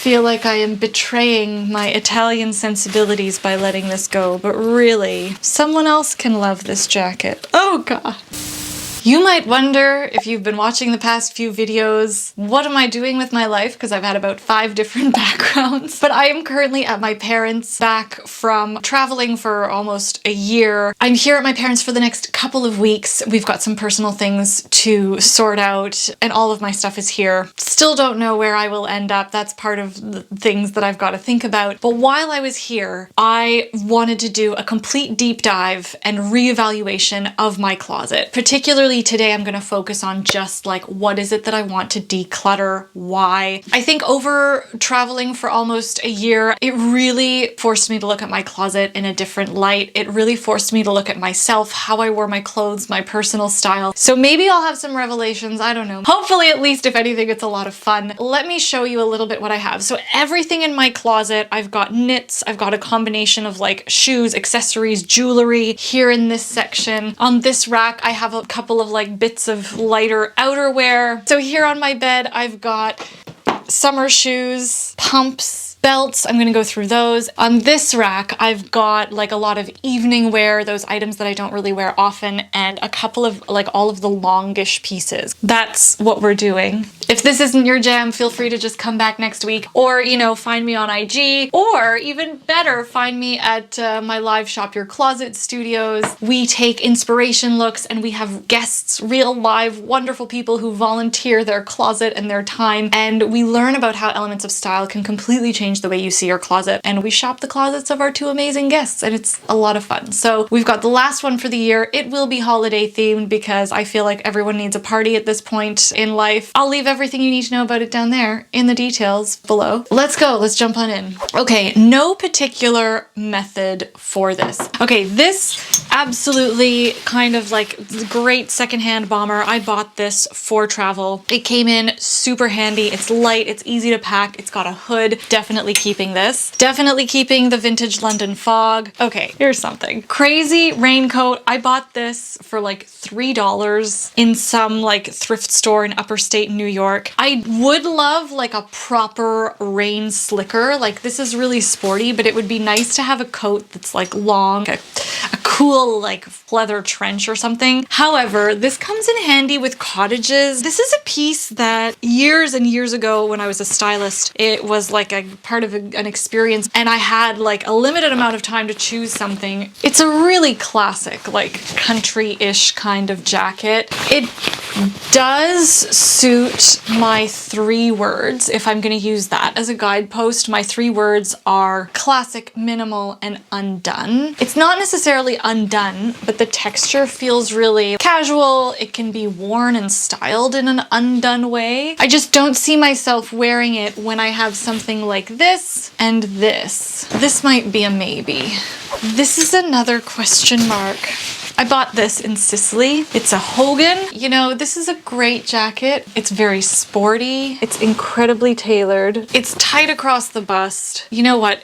Feel like I am betraying my Italian sensibilities by letting this go, but really, someone else can love this jacket. Oh God. You might wonder, if you've been watching the past few videos, what am I doing with my life? Because I've had about 5 different backgrounds. But I am currently at my parents' back from traveling for almost a year. I'm here at my parents' for the next couple of weeks. We've got some personal things to sort out, and all of my stuff is here. Still don't know where I will end up. That's part of the things that I've got to think about. But while I was here, I wanted to do a complete deep dive and reevaluation of my closet. Particularly today, I'm going to focus on just like, what is it that I want to declutter? Why? I think over traveling for almost a year, it really forced me to look at my closet in a different light. It really forced me to look at myself, how I wore my clothes, my personal style. So maybe I'll have some revelations. I don't know. Hopefully, at least, if anything, it's a lot of fun. Let me show you a little bit what I have. So everything in my closet, I've got knits. I've got a combination of like shoes, accessories, jewelry here in this section. On this rack, I have a couple of like bits of lighter outerwear. So here on my bed, I've got summer shoes, pumps, belts. I'm gonna go through those. On this rack, I've got like a lot of evening wear, those items that I don't really wear often, and a couple of like all of the longish pieces. That's what we're doing. If this isn't your jam, feel free to just come back next week, or, you know, find me on IG, or even better, find me at my live Shop Your Closet studios. We take inspiration looks and we have guests, real live, wonderful people who volunteer their closet and their time, and we learn about how elements of style can completely change the way you see your closet, and we shop the closets of our 2 amazing guests, and it's a lot of fun. So we've got the last one for the year. It will be holiday themed because I feel like everyone needs a party at this point in life. I'll leave everything you need to know about it down there in the details below. Let's go, let's jump on in. Okay, no particular method for this. Okay, this absolutely kind of like great secondhand bomber. I bought this for travel. It came in super handy. It's light, it's easy to pack, it's got a hood. Definitely keeping this. Definitely keeping the vintage London fog. Okay, here's something. Crazy raincoat. I bought this for like $3 in some like thrift store in upstate New York. I would love like a proper rain slicker. Like this is really sporty, but it would be nice to have a coat that's like long, a cool like leather trench or something. However, this comes in handy with cottages. This is a piece that years and years ago when I was a stylist, it was like a part of an experience, and I had like a limited amount of time to choose something. It's a really classic, like country-ish kind of jacket. It does suit my 3 words. If I'm going to use that as a guidepost, my 3 words are classic, minimal, and undone. It's not necessarily undone, but the texture feels really casual. It can be worn and styled in an undone way. I just don't see myself wearing it when I have something like this and this. This might be a maybe. This is another question mark. I bought this in Sicily. It's a Hogan. You know, this is a great jacket. It's very sporty. It's incredibly tailored. It's tight across the bust. You know what?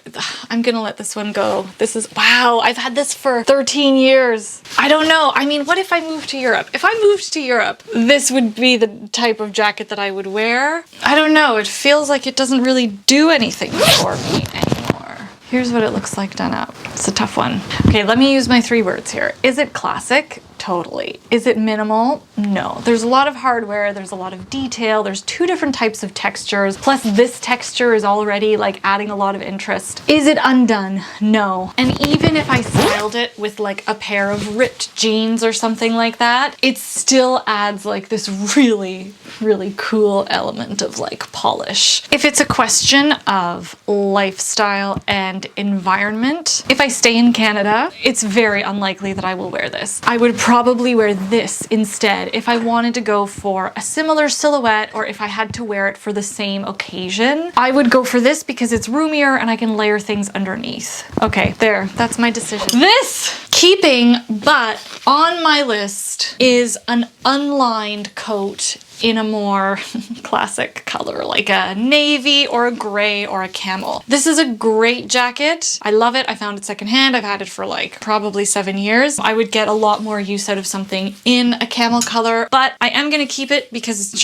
I'm gonna let this one go. This is, wow, I've had this for 13 years. I don't know. I mean, what if I moved to Europe? If I moved to Europe, this would be the type of jacket that I would wear. I don't know. It feels like it doesn't really do anything for me anymore. Here's what it looks like done up. It's a tough one. Okay, let me use my 3 words here. Is it classic? Totally. Is it minimal? No. There's a lot of hardware, there's a lot of detail, there's 2 different types of textures, plus this texture is already like adding a lot of interest. Is it undone? No. And even if I styled it with like a pair of ripped jeans or something like that, it still adds like this really, really cool element of like polish. If it's a question of lifestyle and environment, if I stay in Canada, it's very unlikely that I will wear this. I would probably wear this instead if I wanted to go for a similar silhouette, or if I had to wear it for the same occasion. I would go for this because it's roomier and I can layer things underneath. Okay, there, that's my decision. This keeping, but on my list is an unlined coat in a more classic color, like a navy or a gray or a camel. This is a great jacket. I love it. I found it secondhand. I've had it for like probably 7 years. I would get a lot more use out of something in a camel color, but I am gonna keep it because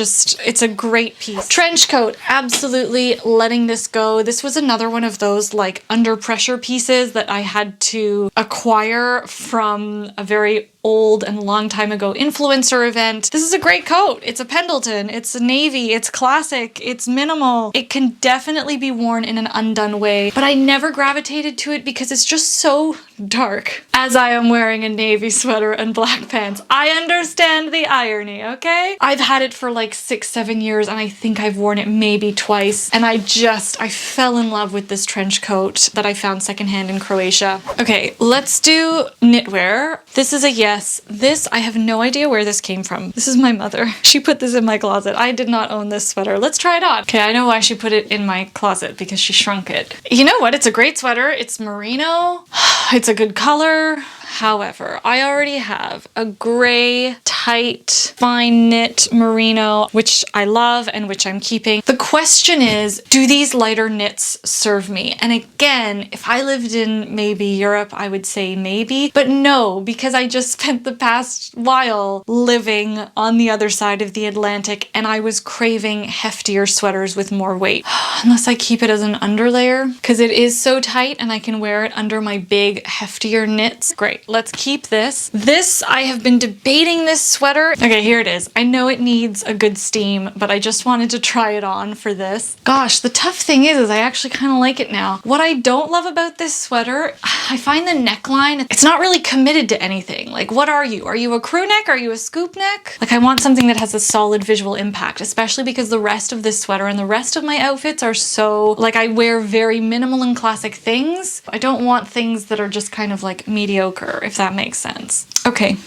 it's a great piece. Trench coat, absolutely letting this go. This was another one of those like under pressure pieces that I had to acquire from a very old and long time ago influencer event. This is a great coat. It's a Pendleton, it's a navy, it's classic, it's minimal. It can definitely be worn in an undone way, but I never gravitated to it because it's just so dark. As I am wearing a navy sweater and black pants. I understand the irony, okay? I've had it for like 6-7 years and I think I've worn it maybe twice, and I fell in love with this trench coat that I found secondhand in Croatia. Okay, let's do knitwear. This is a yes. This, I have no idea where this came from. This is my mother. She put this in my closet. I did not own this sweater. Let's try it on. Okay, I know why she put it in my closet, because she shrunk it. You know what? It's a great sweater. It's merino. It's a good color. However, I already have a gray, tight, fine knit merino, which I love and which I'm keeping. The question is, do these lighter knits serve me? And again, if I lived in maybe Europe, I would say maybe, but no, because I just spent the past while living on the other side of the Atlantic and I was craving heftier sweaters with more weight. Unless I keep it as an underlayer, because it is so tight and I can wear it under my big, heftier knits. Great. Let's keep this. This, I have been debating this sweater. Okay, here it is. I know it needs a good steam, but I just wanted to try it on for this. Gosh, the tough thing is I actually kind of like it now. What I don't love about this sweater, I find the neckline, it's not really committed to anything. Like, what are you? Are you a crew neck? Are you a scoop neck? Like, I want something that has a solid visual impact, especially because the rest of this sweater and the rest of my outfits are so, like, I wear very minimal and classic things. I don't want things that are just kind of like mediocre, if that makes sense. Okay.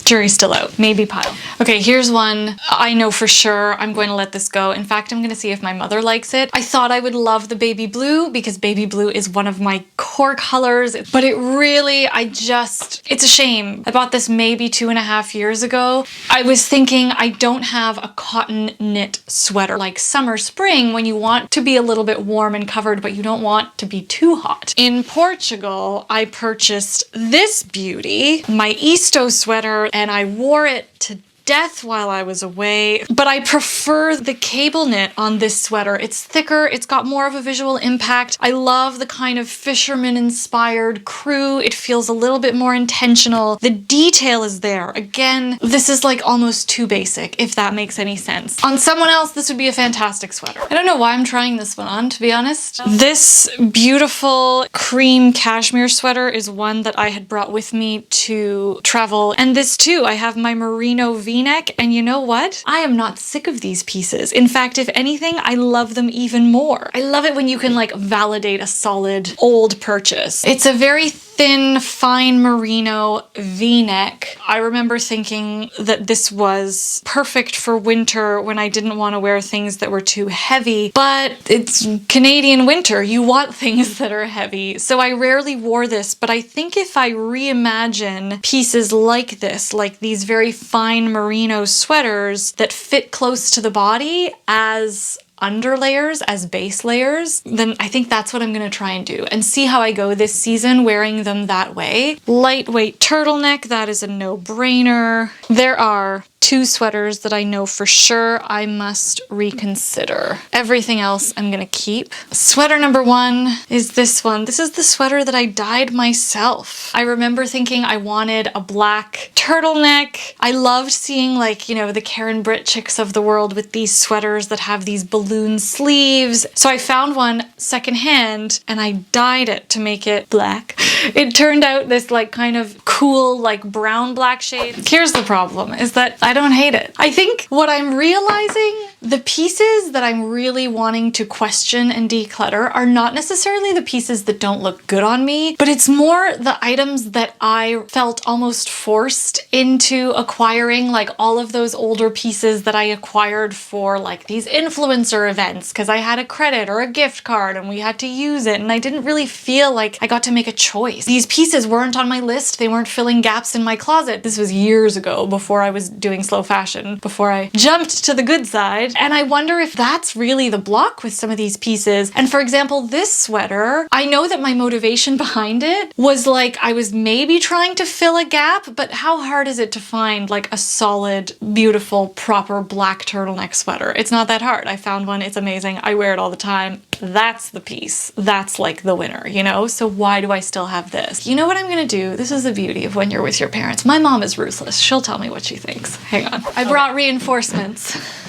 Jury's still out. Maybe pile. Okay, here's one. I know for sure I'm going to let this go. In fact, I'm going to see if my mother likes it. I thought I would love the baby blue because baby blue is one of my core colors, but it really, it's a shame. I bought this maybe 2.5 years ago. I was thinking I don't have a cotton knit sweater like summer, spring, when you want to be a little bit warm and covered, but you don't want to be too hot. In Portugal, I purchased this beauty, my Isto sweater, and I wore it to death while I was away, but I prefer the cable knit on this sweater. It's thicker, it's got more of a visual impact. I love the kind of fisherman inspired crew. It feels a little bit more intentional. The detail is there. Again, this is like almost too basic, if that makes any sense. On someone else, this would be a fantastic sweater. I don't know why I'm trying this one on, to be honest. This beautiful cream cashmere sweater is one that I had brought with me to travel. And this too, I have my merino V-neck, and you know what? I am not sick of these pieces. In fact, if anything, I love them even more. I love it when you can like validate a solid old purchase. It's a very thin, fine merino V-neck. I remember thinking that this was perfect for winter when I didn't want to wear things that were too heavy, but it's Canadian winter. You want things that are heavy. So I rarely wore this, but I think if I reimagine pieces like this, like these very fine merino sweaters that fit close to the body as underlayers, as base layers, then I think that's what I'm gonna try and do and see how I go this season wearing them that way. Lightweight turtleneck, that is a no-brainer. There are 2 sweaters that I know for sure I must reconsider. Everything else I'm gonna keep. Sweater number 1 is this one. This is the sweater that I dyed myself. I remember thinking I wanted a black turtleneck. I loved seeing, like, you know, the Karen Britt chicks of the world with these sweaters that have these balloon sleeves. So I found one secondhand and I dyed it to make it black. It turned out this like kind of cool like brown black shade. Here's the problem, is that I don't hate it. I think what I'm realizing The pieces that I'm really wanting to question and declutter are not necessarily the pieces that don't look good on me, but it's more the items that I felt almost forced into acquiring, like all of those older pieces that I acquired for like these influencer events because I had a credit or a gift card and we had to use it, and I didn't really feel like I got to make a choice. These pieces weren't on my list. They weren't filling gaps in my closet. This was years ago, before I was doing slow fashion, before I jumped to the good side. And I wonder if that's really the block with some of these pieces. And for example, this sweater, I know that my motivation behind it was like I was maybe trying to fill a gap, but how hard is it to find like a solid, beautiful, proper black turtleneck sweater? It's not that hard. I found one. It's amazing. I wear it all the time. That's the piece. That's like the winner, you know? So why do I still have this? You know what I'm gonna do? This is the beauty of when you're with your parents. My mom is ruthless. She'll tell me what she thinks. Hang on. I brought reinforcements.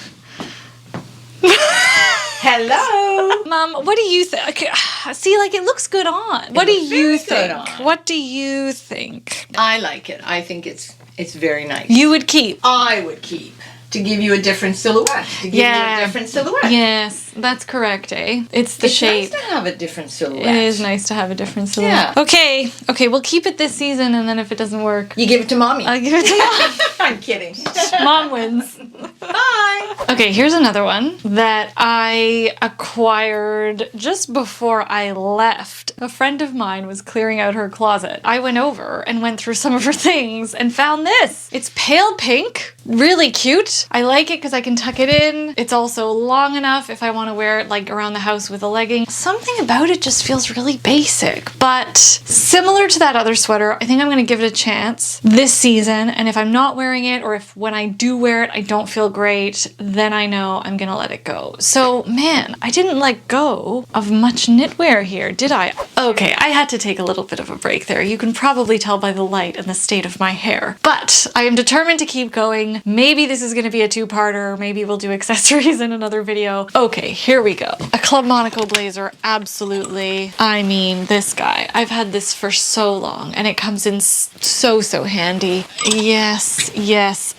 Hello! Mom, what do you think? See, like it looks good on. What do you think? What do you think? I like it. I think it's very nice. You would keep? I would keep. To give you a different silhouette. You a different silhouette. Yes, that's correct, eh? It's the shape. It's nice to have a different silhouette. It is nice to have a different silhouette. Yeah. Okay, we'll keep it this season, and then if it doesn't work... You give it to Mommy. I'll give it to Mom. I'm kidding. Mom wins. Bye! Okay, here's another one that I acquired just before I left. A friend of mine was clearing out her closet. I went over and went through some of her things and found this. It's pale pink, really cute. I like it because I can tuck it in. It's also long enough if I want to wear it like around the house with a legging. Something about it just feels really basic, but similar to that other sweater, I think I'm going to give it a chance this season. And if I'm not wearing it, or if when I do wear it, I don't feel great, then I know I'm going to let it go. So man, I didn't let go of much knitwear here, did I? Okay, I had to take a little bit of a break there. You can probably tell by the light and the state of my hair, but I am determined to keep going. Maybe this is going to be a two-parter. Maybe we'll do accessories in another video. Okay, here we go. A Club Monaco blazer, absolutely. I mean, this guy. I've had this for so long, and it comes in so handy. Yes,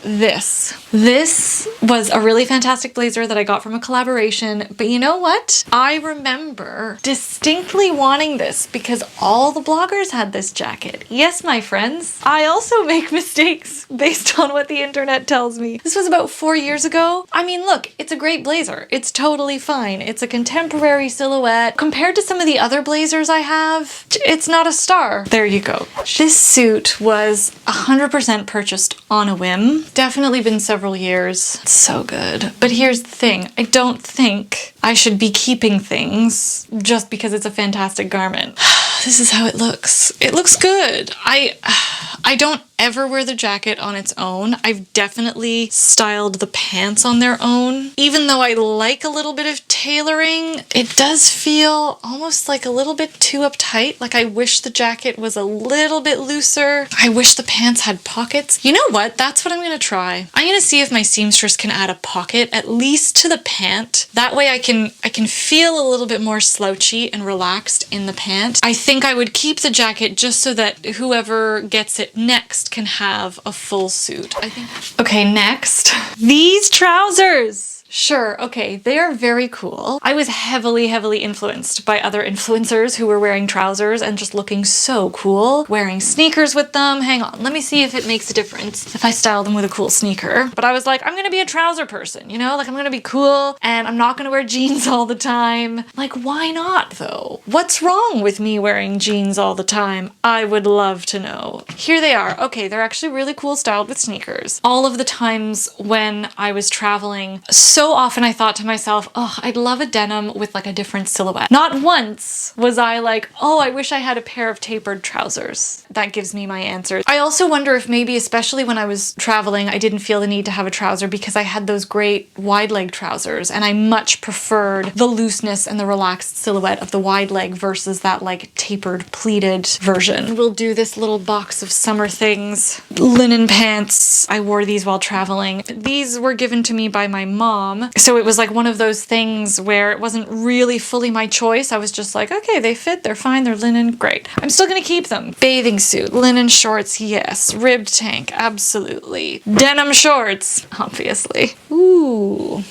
this. This was a really fantastic blazer that I got from a collaboration, but you know what? I remember distinctly wanting this because all the bloggers had this jacket. Yes, my friends, I also make mistakes based on what the internet tells me. This was about 4 years ago. I mean, look, it's a great blazer. It's totally fine. It's a contemporary silhouette. Compared to some of the other blazers I have, it's not a star. There you go. This suit was 100% purchased on a whim. Definitely been several years. It's so good. But here's the thing. I don't think I should be keeping things just because it's a fantastic garment. This is how it looks. It looks good. I don't ever wear the jacket on its own. I've definitely styled the pants on their own. Even though I like a little bit of tailoring, it does feel almost like a little bit too uptight. Like I wish the jacket was a little bit looser. I wish the pants had pockets. You know what? That's what I'm gonna try. I'm gonna see if my seamstress can add a pocket, at least to the pant. That way I can feel a little bit more slouchy and relaxed in the pant. I think I would keep the jacket just so that whoever gets it next can have a full suit. I think. Okay, next. These trousers. Sure, okay, they are very cool. I was heavily influenced by other influencers who were wearing trousers and just looking so cool. Wearing sneakers with them. Hang on, let me see if it makes a difference if I style them with a cool sneaker. But I was like, I'm gonna be a trouser person, you know? Like, I'm gonna be cool and I'm not gonna wear jeans all the time. Like, why not though? What's wrong with me wearing jeans all the time? I would love to know. Here they are. Okay, they're actually really cool styled with sneakers. All of the times when I was traveling, so often I thought to myself, oh, I'd love a denim with like a different silhouette. Not once was I like, oh, I wish I had a pair of tapered trousers. That gives me my answer. I also wonder if maybe, especially when I was traveling, I didn't feel the need to have a trouser because I had those great wide leg trousers and I much preferred the looseness and the relaxed silhouette of the wide leg versus that like tapered pleated version. We'll do this little box of summer things. Linen pants. I wore these while traveling. These were given to me by my mom. So it was like one of those things where it wasn't really fully my choice. I was just like, okay, they fit, they're fine, they're linen, great. I'm still gonna keep them. Bathing suit, linen shorts, yes. Ribbed tank, absolutely. Denim shorts, obviously. Ooh.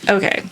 Okay.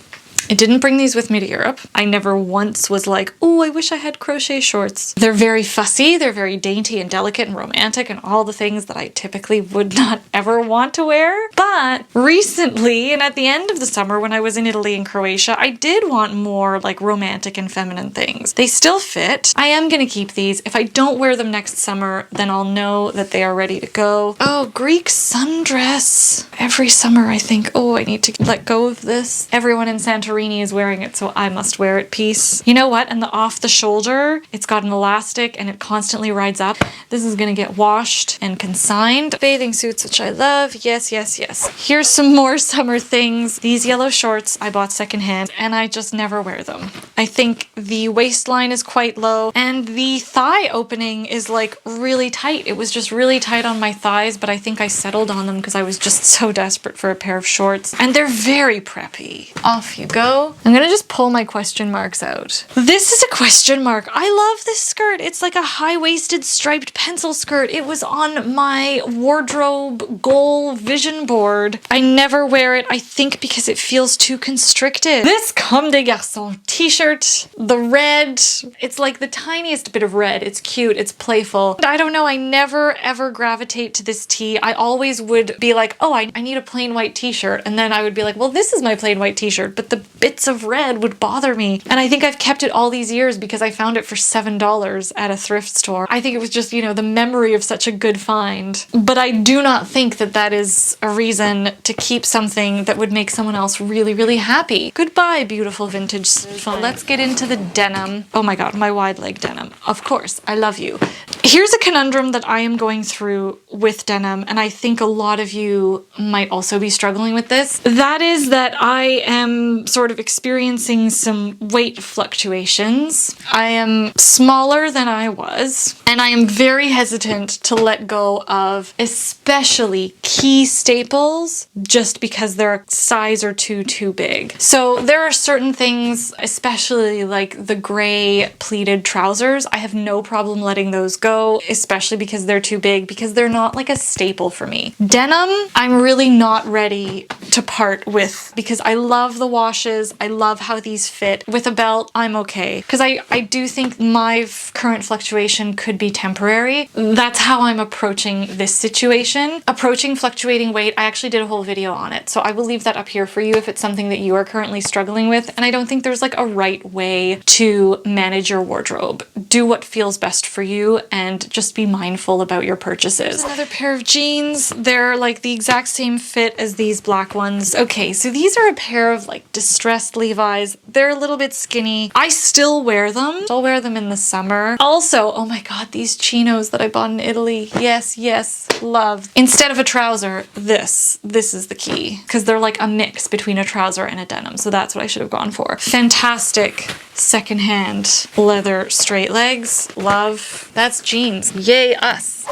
I didn't bring these with me to Europe. I never once was like, oh, I wish I had crochet shorts. They're very fussy, they're very dainty and delicate and romantic and all the things that I typically would not ever want to wear. But recently, and at the end of the summer when I was in Italy and Croatia, I did want more like romantic and feminine things. They still fit. I am gonna keep these. If I don't wear them next summer, then I'll know that they are ready to go. Oh, Greek sundress. Every summer I think, oh, I need to let go of this. Everyone in Santorini is wearing it, so I must wear it piece. You know what? And the off the shoulder, it's got an elastic and it constantly rides up. This is gonna get washed and consigned. Bathing suits, which I love. Yes, yes, yes. Here's some more summer things. These yellow shorts I bought secondhand and I just never wear them. I think the waistline is quite low and the thigh opening is like really tight. It was just really tight on my thighs, but I think I settled on them because I was just so desperate for a pair of shorts. And they're very preppy. Off you go. I'm gonna just pull my question marks out. This is a question mark. I love this skirt. It's like a high-waisted striped pencil skirt. It was on my wardrobe goal vision board. I never wear it, I think because it feels too constricted. This Comme des Garçons t-shirt, the red, it's like the tiniest bit of red. It's cute, it's playful. I don't know, I never ever gravitate to this tee. I always would be like, oh, I need a plain white t-shirt. And then I would be like, well, this is my plain white t-shirt, but the bits of red would bother me. And I think I've kept it all these years because I found it for $7 at a thrift store. I think it was just, you know, the memory of such a good find. But I do not think that that is a reason to keep something that would make someone else really, really happy. Goodbye, beautiful vintage fun. Let's get into the denim. Oh my god, my wide leg denim. Of course, I love you. Here's a conundrum that I am going through with denim, and I think a lot of you might also be struggling with this. That is that I am sort of experiencing some weight fluctuations. I am smaller than I was, and I am very hesitant to let go of especially key staples just because they're a size or two too big. So there are certain things, especially like the gray pleated trousers, I have no problem letting those go, especially because they're too big, because they're not like a staple for me. Denim, I'm really not ready to part with because I love the washes. I love how these fit. With a belt, I'm okay. Because I do think my current fluctuation could be temporary. That's how I'm approaching this situation. Approaching fluctuating weight, I actually did a whole video on it. So I will leave that up here for you if it's something that you are currently struggling with. And I don't think there's like a right way to manage your wardrobe. Do what feels best for you and just be mindful about your purchases. Here's another pair of jeans. They're like the exact same fit as these black ones. Okay, so these are a pair of like distressed Levi's. They're a little bit skinny. I still wear them. I'll wear them in the summer. Also, oh my god, these chinos that I bought in Italy. Yes, yes, love. Instead of a trouser, this is the key because they're like a mix between a trouser and a denim. So that's what I should have gone for. Fantastic secondhand leather straight legs. Love. That's jeans. Yay us.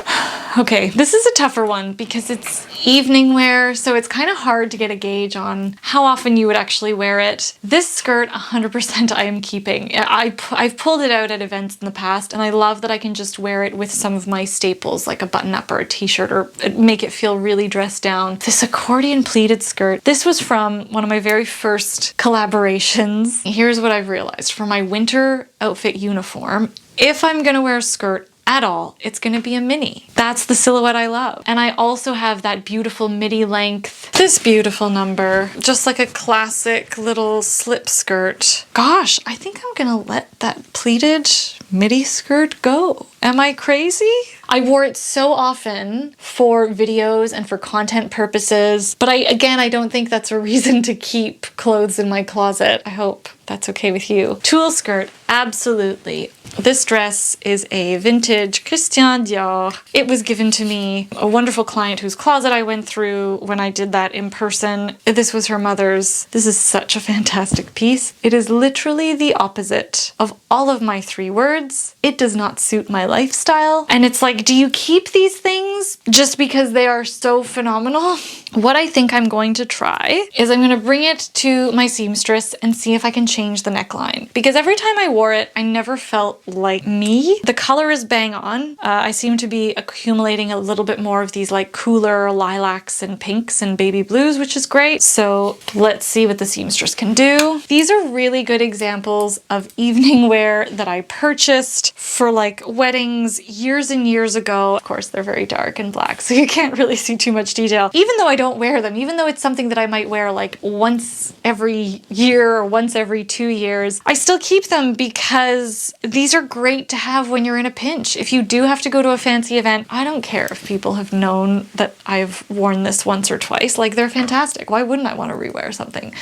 Okay, this is a tougher one because it's evening wear, so it's kind of hard to get a gauge on how often you would actually wear it. This skirt, 100% I am keeping. I've pulled it out at events in the past, and I love that I can just wear it with some of my staples, like a button-up or a t-shirt, or make it feel really dressed down. This accordion pleated skirt, this was from one of my very first collaborations. Here's what I've realized. For my winter outfit uniform, if I'm gonna wear a skirt at all, it's gonna be a mini. That's the silhouette I love. And I also have that beautiful midi length, this beautiful number, just like a classic little slip skirt. Gosh, I think I'm gonna let that pleated midi skirt go. Am I crazy? I wore it so often for videos and for content purposes, but I don't think that's a reason to keep clothes in my closet. I hope that's okay with you. Tulle skirt, absolutely. This dress is a vintage Christian Dior. It was given to me, a wonderful client whose closet I went through when I did that in person. This was her mother's. This is such a fantastic piece. It is literally the opposite of all of my 3 words. It does not suit my lifestyle. And it's like, do you keep these things things just because they are so phenomenal. What I think I'm going to try is I'm going to bring it to my seamstress and see if I can change the neckline. Because every time I wore it, I never felt like me. The color is bang on. I seem to be accumulating a little bit more of these like cooler lilacs and pinks and baby blues, which is great. So let's see what the seamstress can do. These are really good examples of evening wear that I purchased for like weddings years and years ago. Of course, they're very dark and black, so you can't really see too much detail. Even though I don't wear them, even though it's something that I might wear like once every year or once every 2 years, I still keep them because these are great to have when you're in a pinch. If you do have to go to a fancy event, I don't care if people have known that I've worn this once or twice. Like, they're fantastic. Why wouldn't I want to rewear something?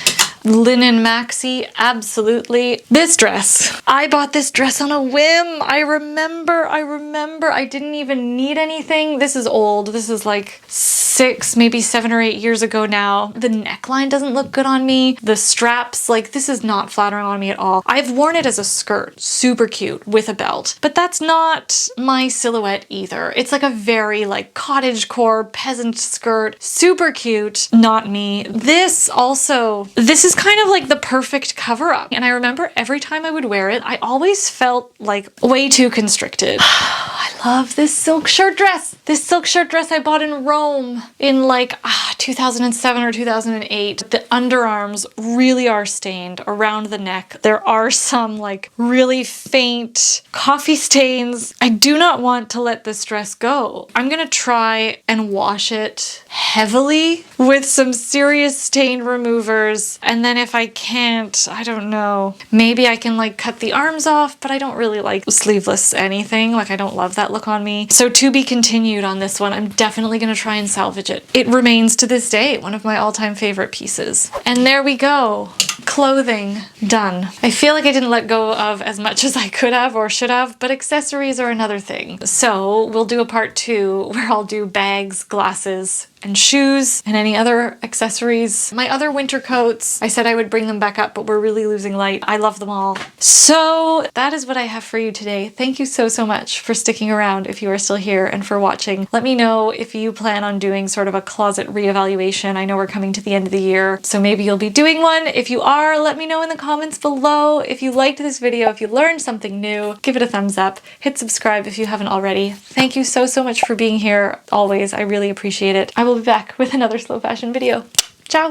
Linen maxi, absolutely. This dress. I bought this dress on a whim. I remember I didn't even need anything. This is old. This is like 6, maybe 7 or 8 years ago now. The neckline doesn't look good on me. The straps, like, this is not flattering on me at all. I've worn it as a skirt, super cute, with a belt, but that's not my silhouette either. It's like a very like cottagecore peasant skirt, super cute, not me. This is kind of like the perfect cover up. And I remember every time I would wear it, I always felt like way too constricted. I love this silk shirt dress. This silk shirt dress I bought in Rome in like 2007 or 2008. The underarms really are stained around the neck. There are some like really faint coffee stains. I do not want to let this dress go. I'm gonna try and wash it heavily with some serious stain removers. And then if I can't, I don't know, maybe I can like cut the arms off, but I don't really like sleeveless anything. Like, I don't love that look on me. So to be continued on this one. I'm definitely gonna try and salvage it. It remains to this day one of my all-time favorite pieces. And there we go. Clothing done. I feel like I didn't let go of as much as I could have or should have, but accessories are another thing. So we'll do a part 2 where I'll do bags, glasses, and shoes, and any other accessories. My other winter coats, I said I would bring them back up, but we're really losing light. I love them all. So that is what I have for you today. Thank you so much for sticking around if you are still here and for watching. Let me know if you plan on doing sort of a closet reevaluation. I know we're coming to the end of the year, so maybe you'll be doing one. If you are, let me know in the comments below. If you liked this video, if you learned something new, give it a thumbs up. Hit subscribe if you haven't already. Thank you so much for being here always. I really appreciate it. I will be back with another slow fashion video. Ciao!